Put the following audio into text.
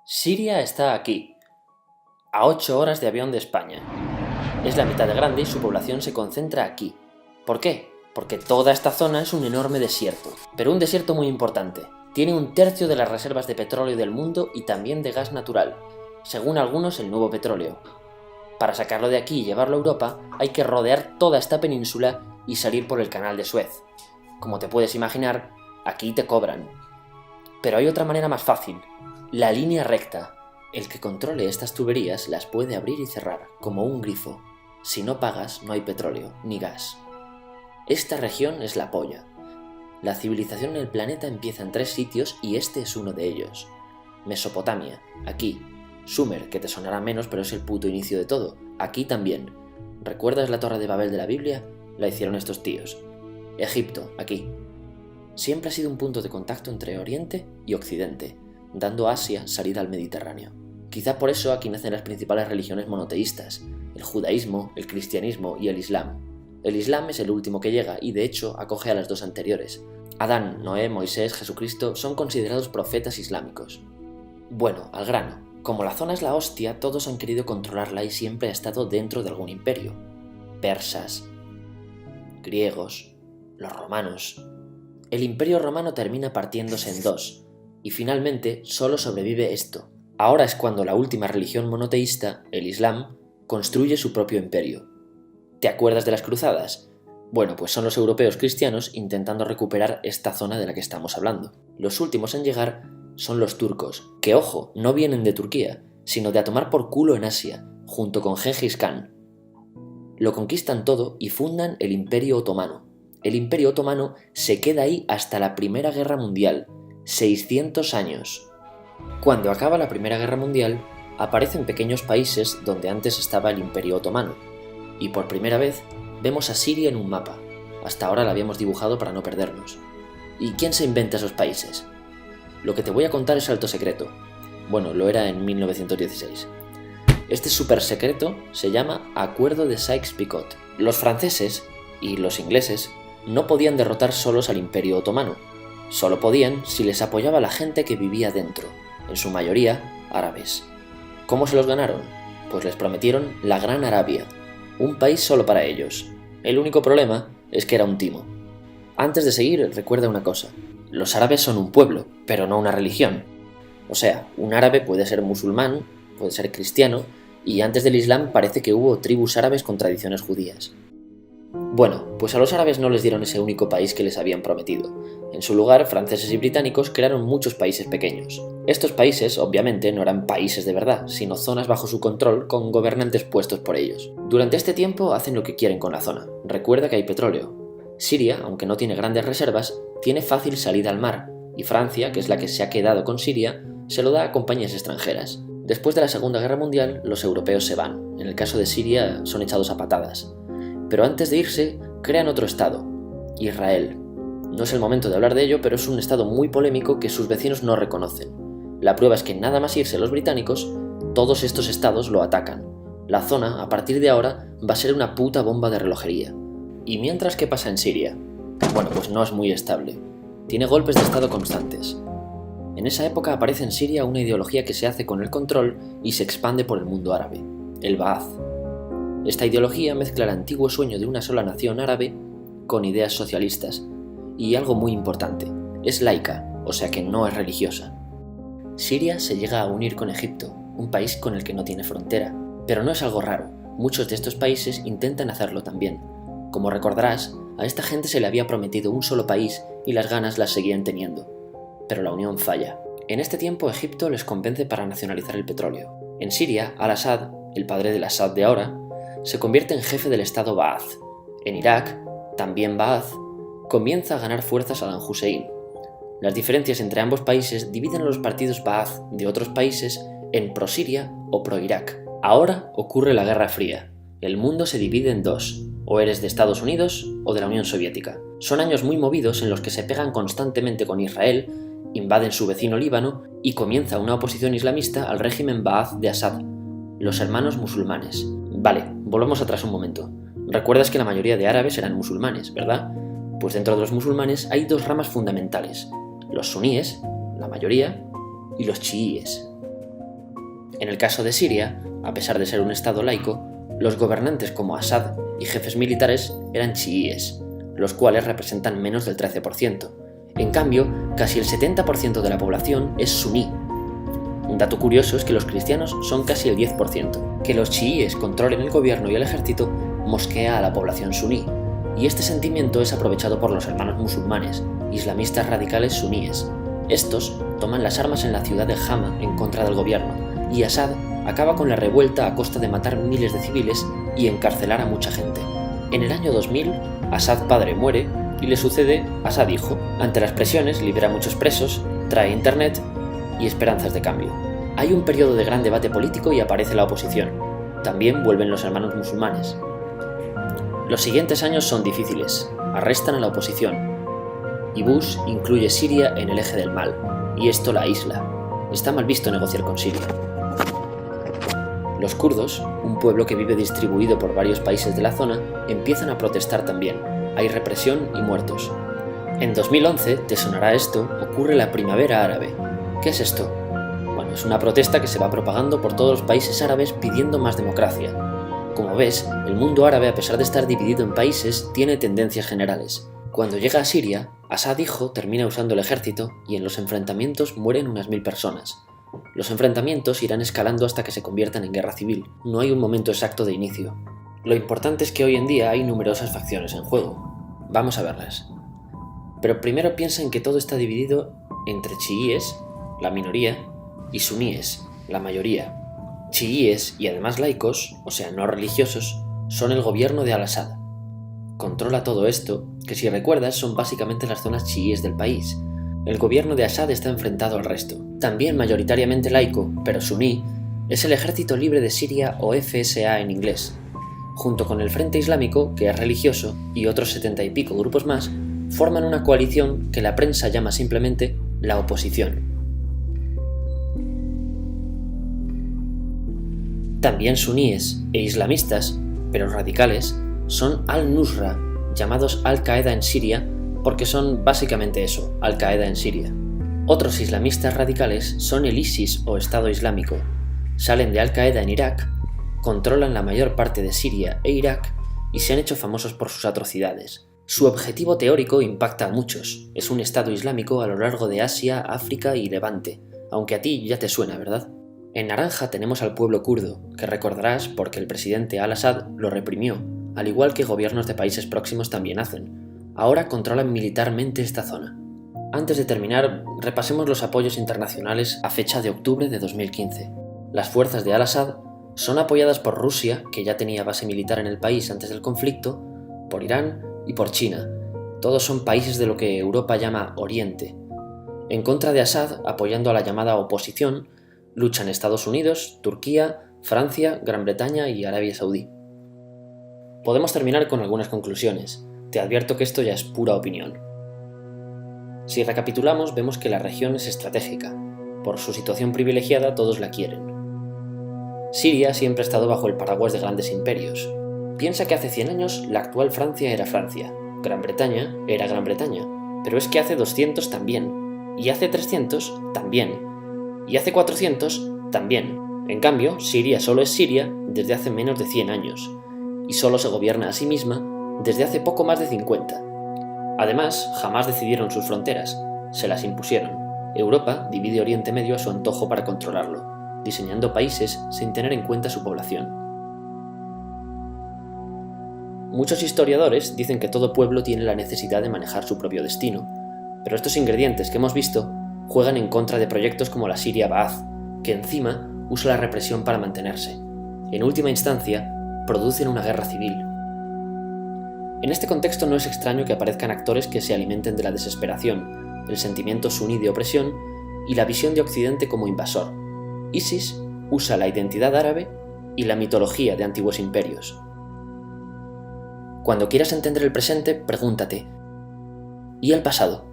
Siria está aquí, a 8 horas de avión de España. Es la mitad de grande y su población se concentra aquí. ¿Por qué? Porque toda esta zona es un enorme desierto, pero un desierto muy importante. Tiene 1/3 de las reservas de petróleo del mundo y también de gas natural, según algunos el nuevo petróleo. Para sacarlo de aquí y llevarlo a Europa, hay que rodear toda esta península y salir por el canal de Suez. Como te puedes imaginar, aquí te cobran. Pero hay otra manera más fácil, la línea recta. El que controle estas tuberías las puede abrir y cerrar, como un grifo. Si no pagas, no hay petróleo, ni gas. Esta región es la polla. La civilización en el planeta empieza en 3 sitios y este es uno de ellos. Mesopotamia, aquí. Sumer, que te sonará menos, pero es el puto inicio de todo. Aquí también. ¿Recuerdas la Torre de Babel de la Biblia? La hicieron estos tíos. Egipto, aquí. Siempre ha sido un punto de contacto entre Oriente y Occidente, dando a Asia salida al Mediterráneo. Quizá por eso aquí nacen las principales religiones monoteístas, el judaísmo, el cristianismo y el islam. El islam es el último que llega y de hecho acoge a las 2 anteriores. Adán, Noé, Moisés, Jesucristo son considerados profetas islámicos. Bueno, al grano. Como la zona es la hostia, todos han querido controlarla y siempre ha estado dentro de algún imperio. Persas, griegos, los romanos. El imperio romano termina partiéndose en 2, y finalmente solo sobrevive esto. Ahora es cuando la última religión monoteísta, el Islam, construye su propio imperio. ¿Te acuerdas de las cruzadas? Bueno, pues son los europeos cristianos intentando recuperar esta zona de la que estamos hablando. Los últimos en llegar son los turcos, que ojo, no vienen de Turquía, sino de a tomar por culo en Asia, junto con Gengis Khan. Lo conquistan todo y fundan el Imperio Otomano. El Imperio Otomano se queda ahí hasta la Primera Guerra Mundial, 600 años. Cuando acaba la Primera Guerra Mundial, aparecen pequeños países donde antes estaba el Imperio Otomano, y por primera vez vemos a Siria en un mapa. Hasta ahora la habíamos dibujado para no perdernos. ¿Y quién se inventa esos países? Lo que te voy a contar es alto secreto. Bueno, lo era en 1916. Este súper secreto se llama Acuerdo de Sykes-Picot. Los franceses y los ingleses no podían derrotar solos al Imperio Otomano. Solo podían si les apoyaba la gente que vivía dentro, en su mayoría árabes. ¿Cómo se los ganaron? Pues les prometieron la Gran Arabia, un país solo para ellos. El único problema es que era un timo. Antes de seguir, recuerda una cosa. Los árabes son un pueblo, pero no una religión. O sea, un árabe puede ser musulmán, puede ser cristiano, y antes del Islam parece que hubo tribus árabes con tradiciones judías. Bueno, pues a los árabes no les dieron ese único país que les habían prometido. En su lugar, franceses y británicos crearon muchos países pequeños. Estos países, obviamente, no eran países de verdad, sino zonas bajo su control con gobernantes puestos por ellos. Durante este tiempo hacen lo que quieren con la zona. Recuerda que hay petróleo. Siria, aunque no tiene grandes reservas, tiene fácil salida al mar, y Francia, que es la que se ha quedado con Siria, se lo da a compañías extranjeras. Después de la Segunda Guerra Mundial, los europeos se van. En el caso de Siria, son echados a patadas. Pero antes de irse, crean otro estado, Israel. No es el momento de hablar de ello, pero es un estado muy polémico que sus vecinos no reconocen. La prueba es que nada más irse los británicos, todos estos estados lo atacan. La zona, a partir de ahora, va a ser una puta bomba de relojería. ¿Y mientras qué pasa en Siria? Bueno, pues no es muy estable. Tiene golpes de estado constantes. En esa época aparece en Siria una ideología que se hace con el control y se expande por el mundo árabe, el Ba'ath. Esta ideología mezcla el antiguo sueño de una sola nación árabe con ideas socialistas. Y algo muy importante, es laica, o sea que no es religiosa. Siria se llega a unir con Egipto, un país con el que no tiene frontera. Pero no es algo raro, muchos de estos países intentan hacerlo también. Como recordarás, a esta gente se le había prometido un solo país y las ganas las seguían teniendo. Pero la unión falla. En este tiempo Egipto les convence para nacionalizar el petróleo. En Siria, Al-Assad, el padre del Assad de ahora, se convierte en jefe del estado Ba'ath. En Irak, también Ba'ath, comienza a ganar fuerza Saddam Hussein. Las diferencias entre ambos países dividen a los partidos Ba'ath de otros países en pro-Siria o pro-Irak. Ahora ocurre la Guerra Fría. El mundo se divide en 2, o eres de Estados Unidos o de la Unión Soviética. Son años muy movidos en los que se pegan constantemente con Israel, invaden su vecino Líbano y comienza una oposición islamista al régimen Ba'ath de Assad, los hermanos musulmanes. Vale, volvamos atrás un momento. Recuerdas que la mayoría de árabes eran musulmanes, ¿verdad? Pues dentro de los musulmanes hay 2 ramas fundamentales, los suníes, la mayoría, y los chiíes. En el caso de Siria, a pesar de ser un estado laico, los gobernantes como Assad y jefes militares eran chiíes, los cuales representan menos del 13%. En cambio, casi el 70% de la población es suní. Un dato curioso es que los cristianos son casi el 10%. Que los chiíes controlen el gobierno y el ejército mosquea a la población suní, y este sentimiento es aprovechado por los hermanos musulmanes, islamistas radicales suníes. Estos toman las armas en la ciudad de Hama en contra del gobierno, y Assad acaba con la revuelta a costa de matar miles de civiles y encarcelar a mucha gente. En el año 2000, Assad padre muere y le sucede Assad hijo. Ante las presiones libera a muchos presos, trae internet y esperanzas de cambio. Hay un periodo de gran debate político y aparece la oposición. También vuelven los hermanos musulmanes. Los siguientes años son difíciles. Arrestan a la oposición. Y Bush incluye Siria en el eje del mal, y esto la aísla. Está mal visto negociar con Siria. Los kurdos, un pueblo que vive distribuido por varios países de la zona, empiezan a protestar también. Hay represión y muertos. En 2011, te sonará esto, ocurre la Primavera Árabe. ¿Qué es esto? Bueno, es una protesta que se va propagando por todos los países árabes pidiendo más democracia. Como ves, el mundo árabe, a pesar de estar dividido en países, tiene tendencias generales. Cuando llega a Siria, Assad hijo termina usando el ejército y en los enfrentamientos mueren unas 1000 personas. Los enfrentamientos irán escalando hasta que se conviertan en guerra civil. No hay un momento exacto de inicio. Lo importante es que hoy en día hay numerosas facciones en juego. Vamos a verlas. Pero primero piensa en que todo está dividido entre chiíes, la minoría, y suníes, la mayoría. Chiíes y además laicos, o sea no religiosos, son el gobierno de Al-Assad. Controla todo esto, que si recuerdas son básicamente las zonas chiíes del país. El gobierno de Assad está enfrentado al resto. También mayoritariamente laico, pero suní, es el Ejército Libre de Siria o FSA en inglés. Junto con el Frente Islámico, que es religioso, y otros 70 y pico grupos más, forman una coalición que la prensa llama simplemente la oposición. También suníes e islamistas, pero radicales, son Al-Nusra, llamados Al-Qaeda en Siria, porque son básicamente eso, Al-Qaeda en Siria. Otros islamistas radicales son el ISIS o Estado Islámico. Salen de Al-Qaeda en Irak, controlan la mayor parte de Siria e Irak y se han hecho famosos por sus atrocidades. Su objetivo teórico impacta a muchos. Es un Estado Islámico a lo largo de Asia, África y Levante, aunque a ti ya te suena, ¿verdad? En naranja tenemos al pueblo kurdo, que recordarás porque el presidente Al-Assad lo reprimió, al igual que gobiernos de países próximos también hacen. Ahora controlan militarmente esta zona. Antes de terminar, repasemos los apoyos internacionales a fecha de octubre de 2015. Las fuerzas de Al-Assad son apoyadas por Rusia, que ya tenía base militar en el país antes del conflicto, por Irán y por China. Todos son países de lo que Europa llama Oriente. En contra de Assad, apoyando a la llamada oposición, luchan Estados Unidos, Turquía, Francia, Gran Bretaña y Arabia Saudí. Podemos terminar con algunas conclusiones. Te advierto que esto ya es pura opinión. Si recapitulamos, vemos que la región es estratégica. Por su situación privilegiada, todos la quieren. Siria siempre ha estado bajo el paraguas de grandes imperios. Piensa que hace 100 años la actual Francia era Francia, Gran Bretaña era Gran Bretaña, pero es que hace 200 también, y hace 300 también, y hace 400 también. En cambio, Siria solo es Siria desde hace menos de 100 años, y solo se gobierna a sí misma desde hace poco más de 50. Además, jamás decidieron sus fronteras, se las impusieron. Europa divide Oriente Medio a su antojo para controlarlo, diseñando países sin tener en cuenta su población. Muchos historiadores dicen que todo pueblo tiene la necesidad de manejar su propio destino, pero estos ingredientes que hemos visto juegan en contra de proyectos como la Siria Ba'ath, que encima usa la represión para mantenerse. En última instancia, producen una guerra civil. En este contexto no es extraño que aparezcan actores que se alimenten de la desesperación, el sentimiento suní de opresión y la visión de Occidente como invasor. ISIS usa la identidad árabe y la mitología de antiguos imperios. Cuando quieras entender el presente, pregúntate: ¿y el pasado?